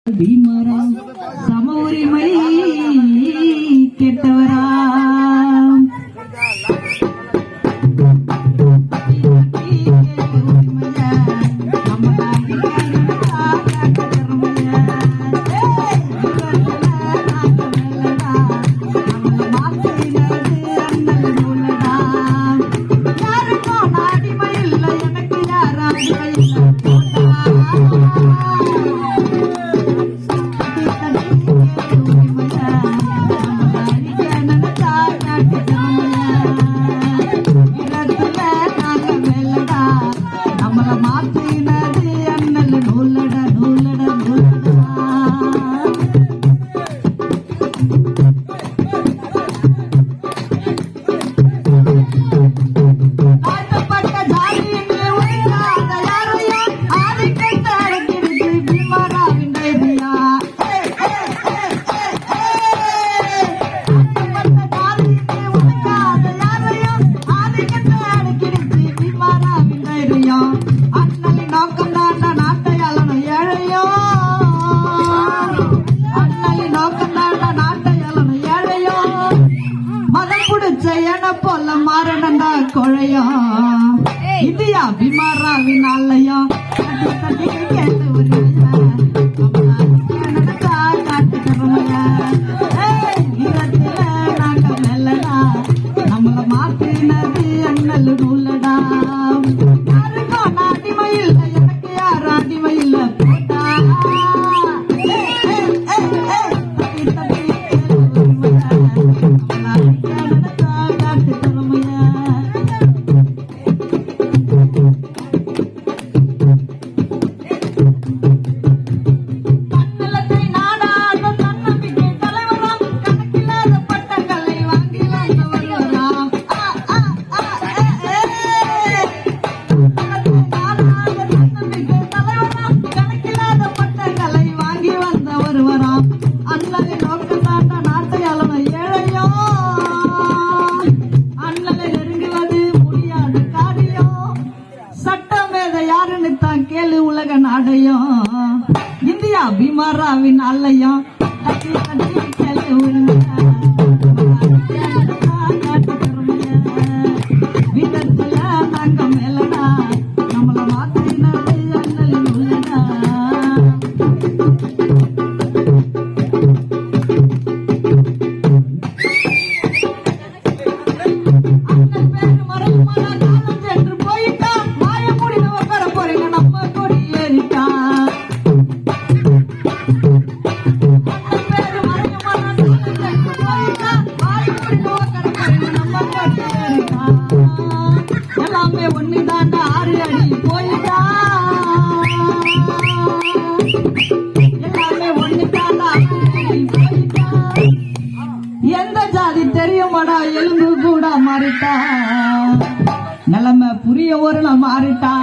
பீமரா சம உரிமை கேட்டவரா போல மாறனண்டா கொழையா இந்தியா பிமாராவின் ஆலயா நம்மள மாத்தினது அண்ணல் நூலடா யாருக்கும் அடிமை இல்ல எனக்கு யாரும் அடிமை இல்ல போட்டா கேளு உலக நாடையும் இந்தியா பீமாராவின் ஆலயம் வீரத்துல நாங்க மேலடா நம்மள மாத்தினது அண்ணல் உள்ளடா எல்லாமே ஒண்ணுதான் ஆறு அடி போயிட்டா எல்லாமே ஒண்ணுதான் போயிட்டா எந்த ஜாதி தெரியுமாடா எலும்பு கூட மாறிட்டா நிலைமை புரிய ஒரு மாறிட்டா